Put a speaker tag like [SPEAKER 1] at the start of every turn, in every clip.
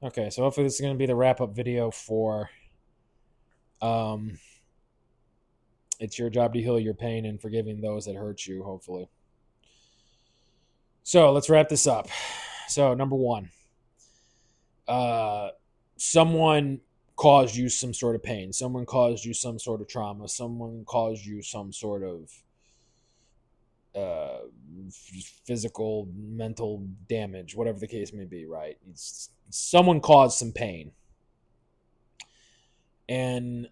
[SPEAKER 1] Okay, so hopefully this is going to be the wrap up video for um, it's your job to heal your pain and forgiving those that hurt you, hopefully. So let's wrap this up. So, number one, uh, someone caused you some sort of pain, someone caused you some sort of trauma, someone caused you some sort of uh, physical, mental damage, whatever the case may be, right? Someone caused some pain. And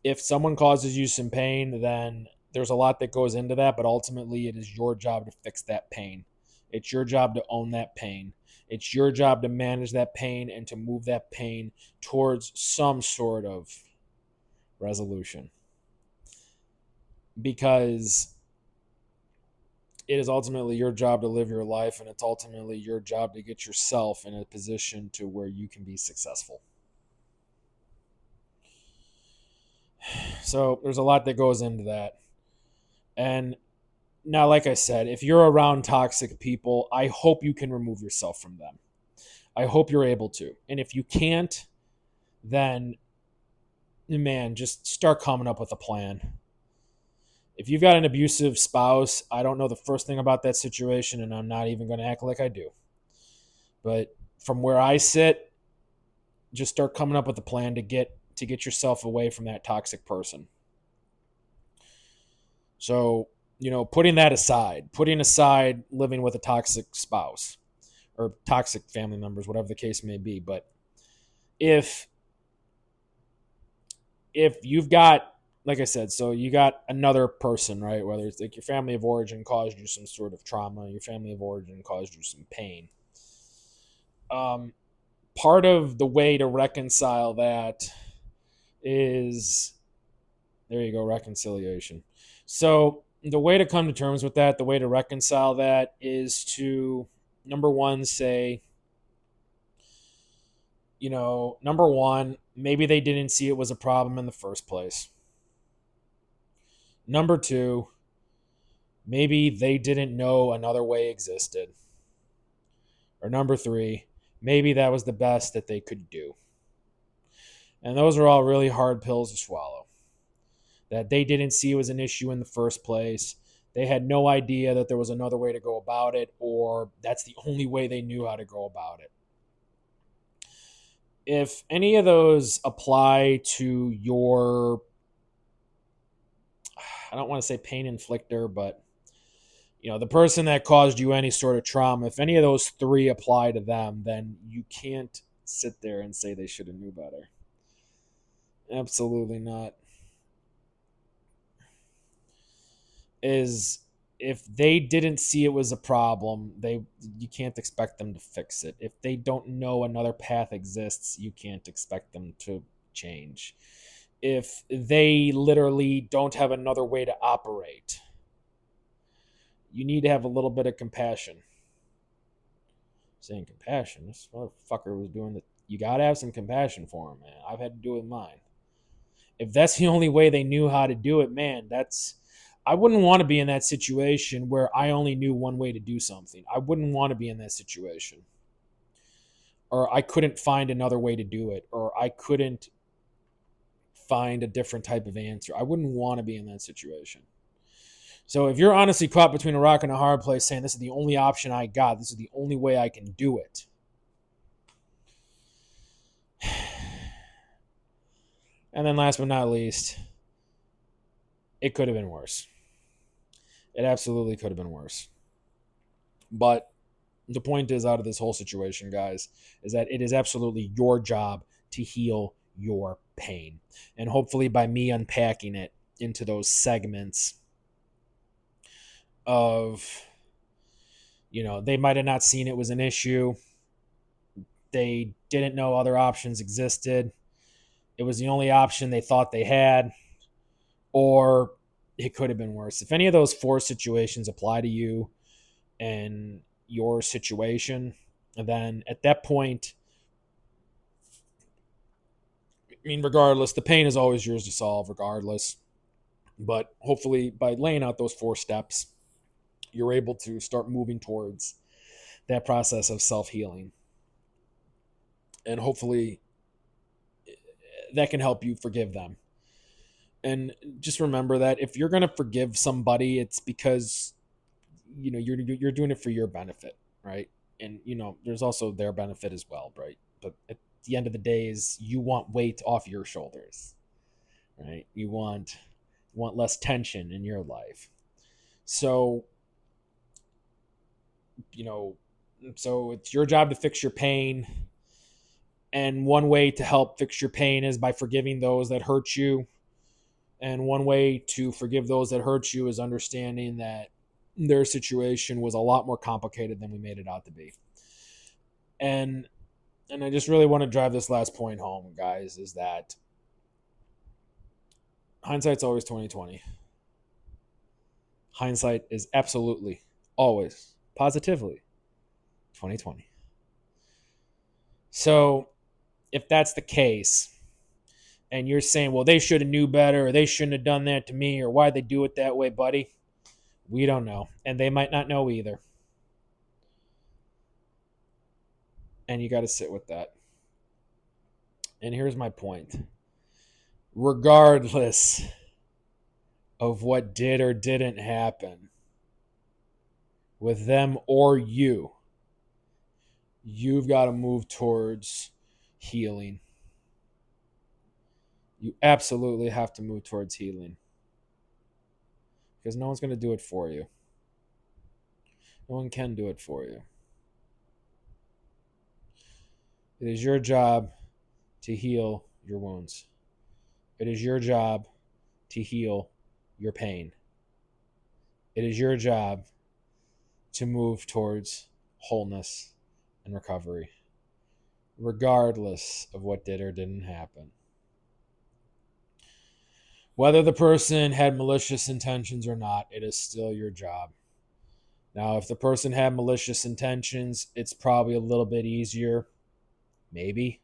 [SPEAKER 1] if someone causes you some pain, then there's a lot that goes into that, but ultimately it is your job to fix that pain. It's your job to own that pain. It's your job to manage that pain and to move that pain towards some sort of resolution. Because it is ultimately your job to live your life, and it's ultimately your job to get yourself in a position to where you can be successful. So there's a lot that goes into that. And now, like I said, if you're around toxic people, I hope you can remove yourself from them. I hope you're able to. And if you can't, then, man, just start coming up with a plan. If you've got an abusive spouse, I don't know the first thing about that situation, and I'm not even going to act like I do. But from where I sit, just start coming up with a plan to get yourself away from that toxic person. So, putting aside living with a toxic spouse or toxic family members, whatever the case may be. But if you've got, like I said, so you got another person, right? Whether it's like your family of origin caused you some sort of trauma, your family of origin caused you some pain. Um, Part of the way to reconcile that is, there you go, reconciliation. So the way to come to terms with that, the way to reconcile that is to, number one, say, number one, maybe they didn't see it was a problem in the first place. Number two, maybe they didn't know another way existed. Or number three, maybe that was the best that they could do. And those are all really hard pills to swallow. That they didn't see it was an issue in the first place. They had no idea that there was another way to go about it, or that's the only way they knew how to go about it. If any of those apply to your, I don't want to say pain inflictor, but the person that caused you any sort of trauma, if any of those three apply to them, then you can't sit there and say they should have knew better. Absolutely not. Is if they didn't see it was a problem, you can't expect them to fix it. If they don't know another path exists, you can't expect them to change. If they literally don't have another way to operate, you need to have a little bit of compassion. Saying compassion, this motherfucker was doing the. You gotta have some compassion for him, man. I've had to do it with mine. If that's the only way they knew how to do it, man, that's. I wouldn't want to be in that situation where I only knew one way to do something. I wouldn't want to be in that situation. Or I couldn't find another way to do it, or I couldn't find a different type of answer. I wouldn't want to be in that situation. So if you're honestly caught between a rock and a hard place saying this is the only option I got, this is the only way I can do it. And then last but not least, it could have been worse. It absolutely could have been worse. But the point is, out of this whole situation, guys, is that it is absolutely your job to heal your pain. And hopefully, by me unpacking it into those segments of, they might have not seen it was an issue. They didn't know other options existed. It was the only option they thought they had, or it could have been worse. If any of those four situations apply to you and your situation, then at that point, I mean, regardless, the pain is always yours to solve, regardless. But hopefully, by laying out those four steps, you're able to start moving towards that process of self-healing. And hopefully that can help you forgive them. And just remember that if you're going to forgive somebody, it's because you're doing it for your benefit, right? And there's also their benefit as well, right? But at the end of the day, is you want weight off your shoulders, right? You want less tension in your life. So you know so it's your job to fix your pain, and one way to help fix your pain is by forgiving those that hurt you. And one way to forgive those that hurt you is understanding that their situation was a lot more complicated than we made it out to be. And I just really want to drive this last point home, guys, is that hindsight's always 2020. Hindsight is absolutely always positively 2020. So if that's the case, and you're saying, well, they should have knew better, or they shouldn't have done that to me, or why'd they do it that way, buddy? We don't know. And they might not know either. And you got to sit with that. And here's my point. Regardless of what did or didn't happen with them or you, you've got to move towards healing. You absolutely have to move towards healing. Because no one's going to do it for you. No one can do it for you. It is your job to heal your wounds. It is your job to heal your pain. It is your job to move towards wholeness and recovery, regardless of what did or didn't happen. Whether the person had malicious intentions or not, it is still your job. Now, if the person had malicious intentions, it's probably a little bit easier. Maybe.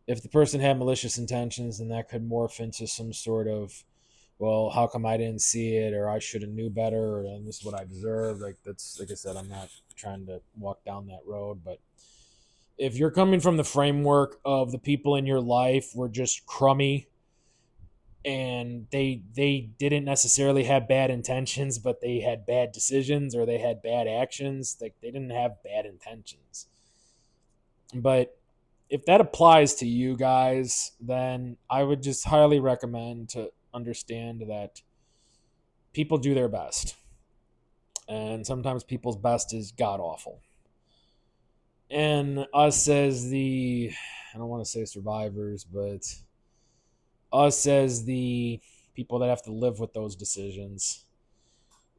[SPEAKER 1] If the person had malicious intentions, then that could morph into some sort of, well, how come I didn't see it, or I should have knew better, or this is what I deserve. Like I said, I'm not trying to walk down that road, but if you're coming from the framework of the people in your life were just crummy, and they didn't necessarily have bad intentions, but they had bad decisions or they had bad actions, like they didn't have bad intentions. But if that applies to you guys, then I would just highly recommend to understand that people do their best. And sometimes people's best is god awful. And us as I don't want to say survivors, but us as the people that have to live with those decisions,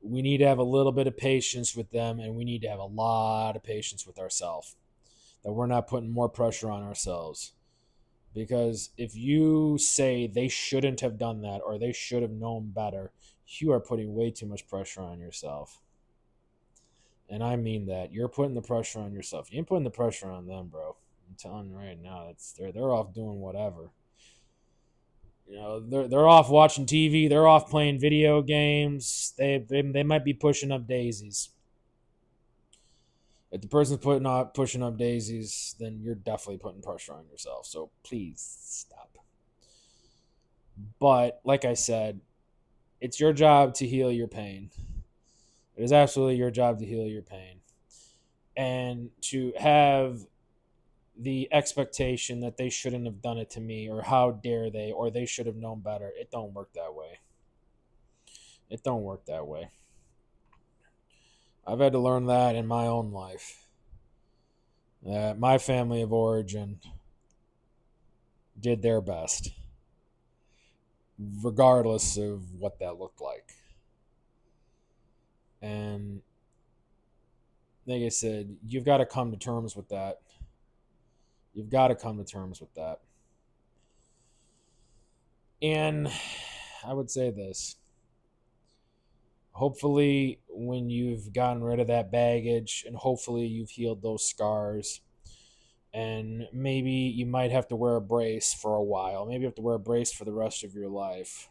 [SPEAKER 1] we need to have a little bit of patience with them, and we need to have a lot of patience with ourselves, that we're not putting more pressure on ourselves. Because if you say they shouldn't have done that or they should have known better, you are putting way too much pressure on yourself. And I mean that. You're putting the pressure on yourself. You ain't putting the pressure on them, bro. I'm telling you right now, they're off doing whatever. They're off watching TV. They're off playing video games. They might be pushing up daisies. If the person's pushing up daisies, then you're definitely putting pressure on yourself. So please stop. But like I said, it's your job to heal your pain. It is absolutely your job to heal your pain. And to have the expectation that they shouldn't have done it to me, or how dare they, or they should have known better, it don't work that way. It don't work that way. I've had to learn that in my own life. That my family of origin did their best, regardless of what that looked like. And like I said, you've got to come to terms with that. You've got to come to terms with that. And I would say this. Hopefully, when you've gotten rid of that baggage, and hopefully you've healed those scars, and maybe you might have to wear a brace for a while. Maybe you have to wear a brace for the rest of your life.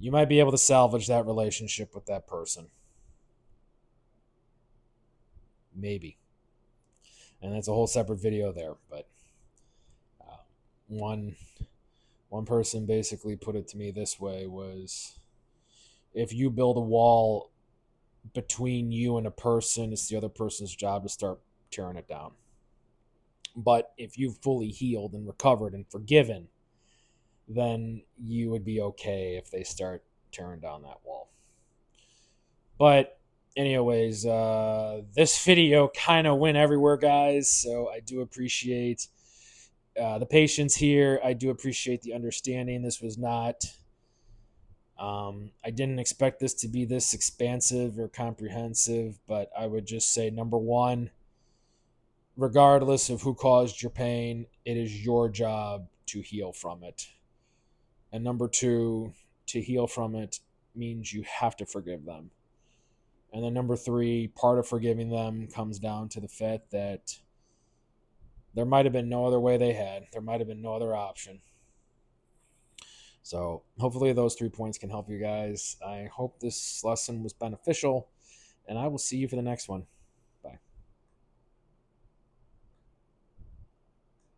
[SPEAKER 1] you might be able to salvage that relationship with that person. Maybe. And that's a whole separate video there. But uh, one one person basically put it to me this way was, if you build a wall between you and a person, it's the other person's job to start tearing it down. But if you've fully healed and recovered and forgiven, then you would be okay if they start tearing down that wall. But anyways, this video kind of went everywhere, guys. So I do appreciate the patience here. I do appreciate the understanding. This was not. I didn't expect this to be this expansive or comprehensive, but I would just say, number one, regardless of who caused your pain, it is your job to heal from it. And number two, to heal from it means you have to forgive them. And then number three, part of forgiving them comes down to the fact that there might have been no other way they had. There might have been no other option. So hopefully those 3 points can help you guys. I hope this lesson was beneficial, and I will see you for the next one.